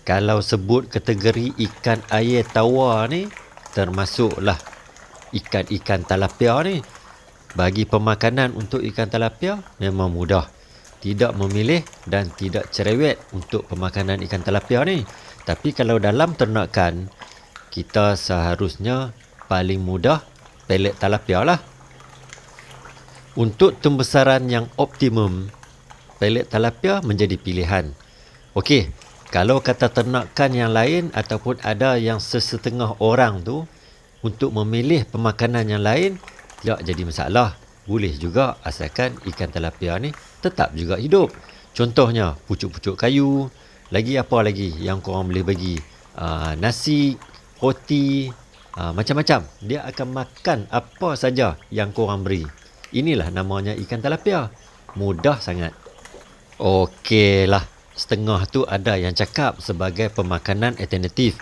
Kalau sebut kategori ikan air tawar ni, termasuklah ikan-ikan tilapia ni. Bagi pemakanan untuk ikan tilapia memang mudah. Tidak memilih dan tidak cerewet untuk pemakanan ikan tilapia ni. Tapi kalau dalam ternakan, kita seharusnya paling mudah pelet tilapia lah. Untuk pembesaran yang optimum, pelet tilapia menjadi pilihan. Okey, kalau kata ternakan yang lain ataupun ada yang sesetengah orang tu untuk memilih pemakanan yang lain, tidak jadi masalah. Boleh juga asalkan ikan tilapia ni tetap juga hidup. Contohnya pucuk-pucuk kayu, lagi apa lagi yang korang boleh bagi? Nasi, roti, macam-macam. Dia akan makan apa saja yang korang beri. Inilah namanya ikan tilapia. Mudah sangat. Okeylah. Setengah tu ada yang cakap sebagai pemakanan alternatif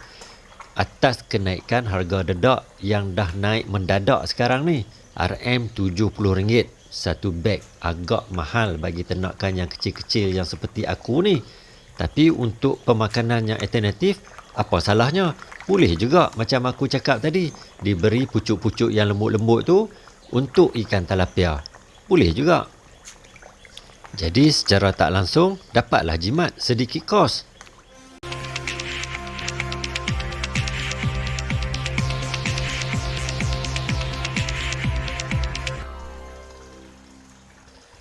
atas kenaikan harga dedak yang dah naik mendadak sekarang ni. RM70 satu beg, agak mahal bagi ternakan yang kecil-kecil yang seperti aku ni. Tapi untuk pemakanan yang alternatif, apa salahnya? Boleh juga macam aku cakap tadi, diberi pucuk-pucuk yang lembut-lembut tu untuk ikan tilapia. Boleh juga. Jadi secara tak langsung dapatlah jimat sedikit kos.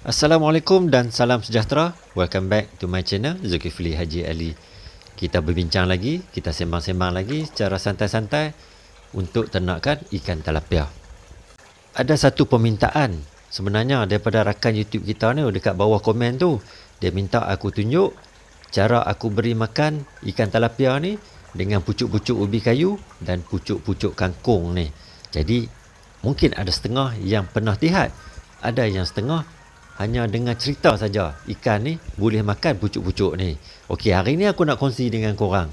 Assalamualaikum dan salam sejahtera. Welcome back to my channel Zulkifli Haji Ali. Kita berbincang lagi, kita sembang-sembang lagi secara santai-santai untuk ternakan ikan tilapia. Ada satu permintaan sebenarnya daripada rakan YouTube kita ni dekat bawah komen tu. Dia minta aku tunjuk cara aku beri makan ikan tilapia ni dengan pucuk-pucuk ubi kayu dan pucuk-pucuk kangkung ni. Jadi mungkin ada setengah yang pernah lihat, ada yang setengah hanya dengan cerita saja ikan ni boleh makan pucuk-pucuk ni. Okey, hari ni aku nak kongsi dengan korang.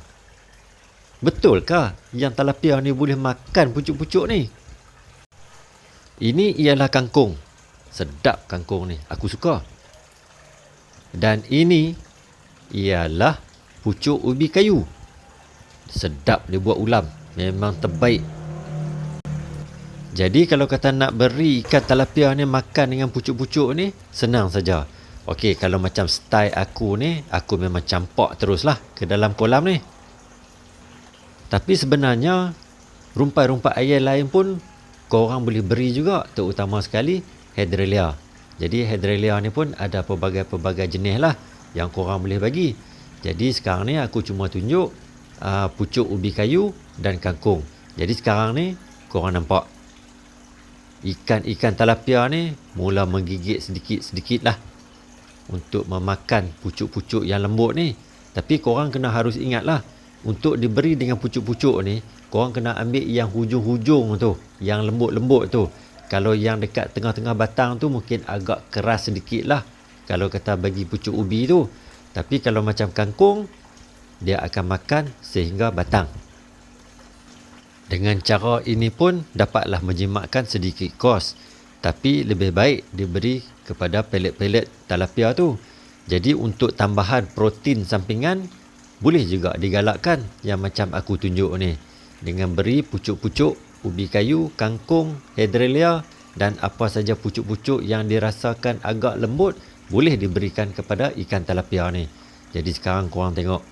Betulkah yang tilapia ni boleh makan pucuk-pucuk ni? Ini ialah kangkung. Sedap kangkung ni, aku suka. Dan ini ialah pucuk ubi kayu. Sedap dia buat ulam, memang terbaik. Jadi kalau kata nak beri ikan tilapia ni makan dengan pucuk-pucuk ni, senang saja. Okey, kalau macam style aku ni, aku memang campak teruslah ke dalam kolam ni. Tapi sebenarnya rumpai-rumpai air lain pun korang boleh beri juga, terutama sekali Hydrilla. Jadi Hydrilla ni pun ada pelbagai-pelbagai jenis lah yang korang boleh bagi. Jadi sekarang ni aku cuma tunjuk pucuk ubi kayu dan kangkung. Jadi sekarang ni korang nampak ikan-ikan tilapia ni mula menggigit sedikit-sedikit lah untuk memakan pucuk-pucuk yang lembut ni. Tapi korang kena harus ingat lah, untuk diberi dengan pucuk-pucuk ni, korang kena ambil yang hujung-hujung tu, yang lembut-lembut tu. Kalau yang dekat tengah-tengah batang tu mungkin agak keras sedikit lah kalau kata bagi pucuk ubi tu. Tapi kalau macam kangkung, dia akan makan sehingga batang. Dengan cara ini pun dapatlah menjimatkan sedikit kos. Tapi lebih baik diberi kepada pelet-pelet tilapia tu. Jadi untuk tambahan protein sampingan, boleh juga digalakkan yang macam aku tunjuk ni. Dengan beri pucuk-pucuk ubi kayu, kangkung, Hydrilla dan apa saja pucuk-pucuk yang dirasakan agak lembut boleh diberikan kepada ikan tilapia ni. Jadi sekarang korang tengok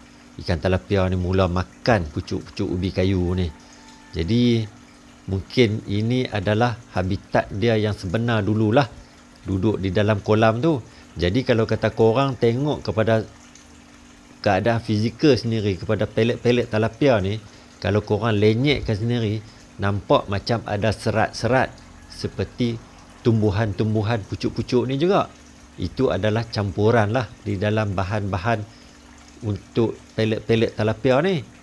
ikan tilapia ni mula makan pucuk-pucuk ubi kayu ni. Jadi mungkin ini adalah habitat dia yang sebenar dululah, duduk di dalam kolam tu. Jadi kalau kata korang tengok kepada keadaan fizikal sendiri kepada pelet-pelet tilapia ni, kalau korang lenyekkan sendiri, nampak macam ada serat-serat seperti tumbuhan-tumbuhan pucuk-pucuk ni juga. Itu adalah campuran lah di dalam bahan-bahan untuk pelet-pelet tilapia ni.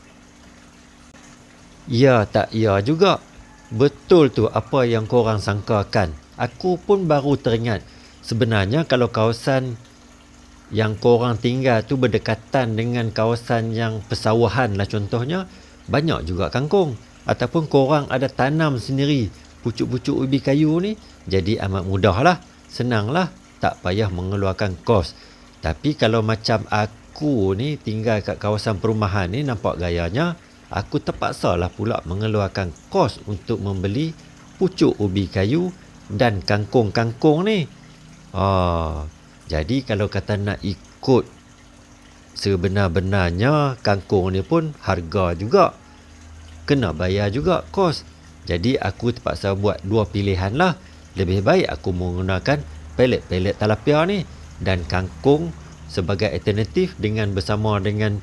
Ya tak ya juga. Betul tu apa yang korang sangkakan. Aku pun baru teringat. Sebenarnya kalau kawasan yang korang tinggal tu berdekatan dengan kawasan yang persawahan lah contohnya, banyak juga kangkung. Ataupun korang ada tanam sendiri pucuk-pucuk ubi kayu ni, jadi amat mudah lah, senang lah, tak payah mengeluarkan kos. Tapi kalau macam aku ni tinggal kat kawasan perumahan ni, nampak gayanya aku terpaksalah pula mengeluarkan kos untuk membeli pucuk ubi kayu dan kangkung-kangkung ni. Jadi kalau kata nak ikut sebenar-benarnya, kangkung ni pun harga juga, kena bayar juga kos. Jadi aku terpaksa buat dua pilihan lah. Lebih baik aku menggunakan pelet-pelet talapia ni dan kangkung sebagai alternatif bersama dengan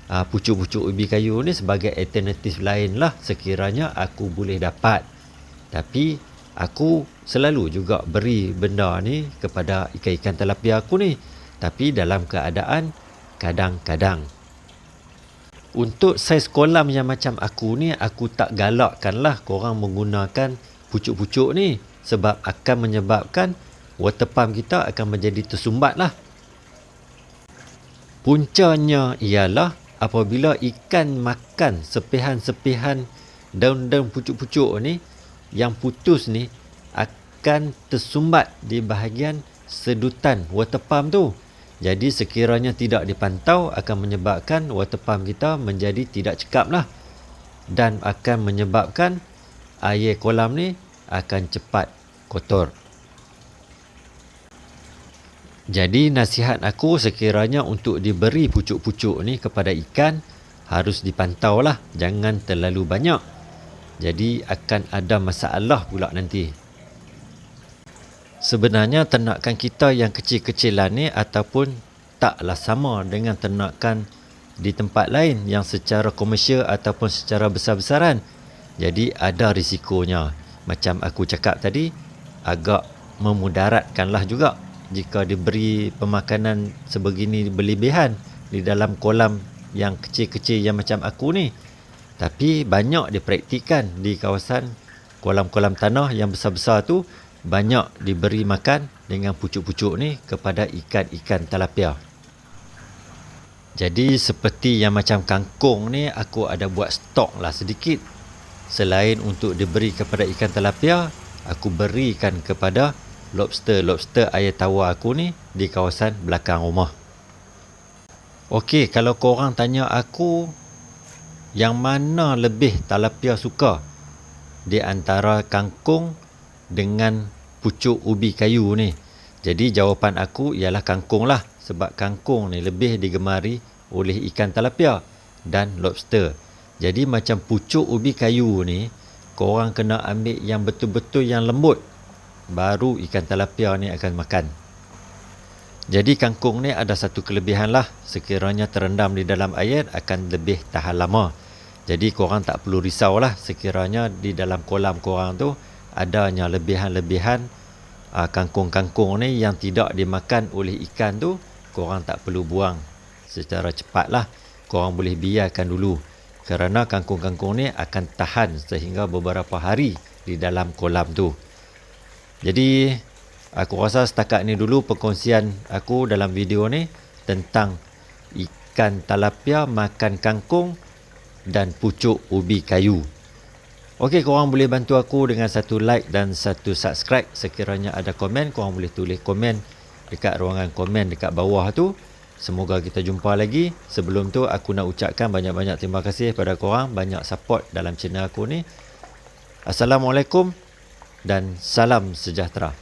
pucuk-pucuk ubi kayu ni sebagai alternatif lain lah sekiranya aku boleh dapat. Tapi aku selalu juga beri benda ni kepada ikan-ikan talapia aku ni, tapi dalam keadaan kadang-kadang. Untuk saiz kolam yang macam aku ni, aku tak galakkanlah korang menggunakan pucuk-pucuk ni, sebab akan menyebabkan water pump kita akan menjadi tersumbat lah. Puncanya ialah apabila ikan makan sepihan-sepihan daun-daun pucuk-pucuk ni, yang putus ni akan tersumbat di bahagian sedutan water pump tu. Jadi sekiranya tidak dipantau akan menyebabkan water pump kita menjadi tidak cekap lah, dan akan menyebabkan air kolam ni akan cepat kotor. Jadi nasihat aku sekiranya untuk diberi pucuk-pucuk ni kepada ikan harus dipantau lah, jangan terlalu banyak. Jadi akan ada masalah pula nanti. Sebenarnya ternakan kita yang kecil-kecilan ni ataupun taklah sama dengan ternakan di tempat lain yang secara komersial ataupun secara besar-besaran. Jadi ada risikonya. Macam aku cakap tadi, agak memudaratkanlah juga jika diberi pemakanan sebegini berlebihan di dalam kolam yang kecil-kecil yang macam aku ni. Tapi banyak dipraktikkan di kawasan kolam-kolam tanah yang besar-besar tu, banyak diberi makan dengan pucuk-pucuk ni kepada ikan-ikan talapia. Jadi seperti yang macam kangkung ni, aku ada buat stok lah sedikit. Selain untuk diberi kepada ikan talapia, aku berikan kepada lobster air tawar aku ni di kawasan belakang rumah. Okey, kalau korang tanya aku yang mana lebih talapia suka di antara kangkung dengan pucuk ubi kayu ni, jadi jawapan aku ialah kangkung lah, sebab kangkung ni lebih digemari oleh ikan talapia dan lobster. Jadi macam pucuk ubi kayu ni, korang kena ambil yang betul-betul yang lembut, baru ikan talapia ni akan makan. Jadi kangkung ni ada satu kelebihan lah, sekiranya terendam di dalam air akan lebih tahan lama. Jadi korang tak perlu risau lah sekiranya di dalam kolam korang tu adanya lebihan-lebihan kangkung-kangkung ni yang tidak dimakan oleh ikan tu, korang tak perlu buang secara cepat lah. Korang boleh biarkan dulu, kerana kangkung-kangkung ni akan tahan sehingga beberapa hari di dalam kolam tu. Jadi aku rasa setakat ni dulu perkongsian aku dalam video ni tentang ikan talapia makan kangkung dan pucuk ubi kayu. Okey, korang boleh bantu aku dengan satu like dan satu subscribe. Sekiranya ada komen, korang boleh tulis komen dekat ruangan komen dekat bawah tu. Semoga kita jumpa lagi. Sebelum tu aku nak ucapkan banyak-banyak terima kasih pada korang, banyak support dalam channel aku ni. Assalamualaikum dan salam sejahtera.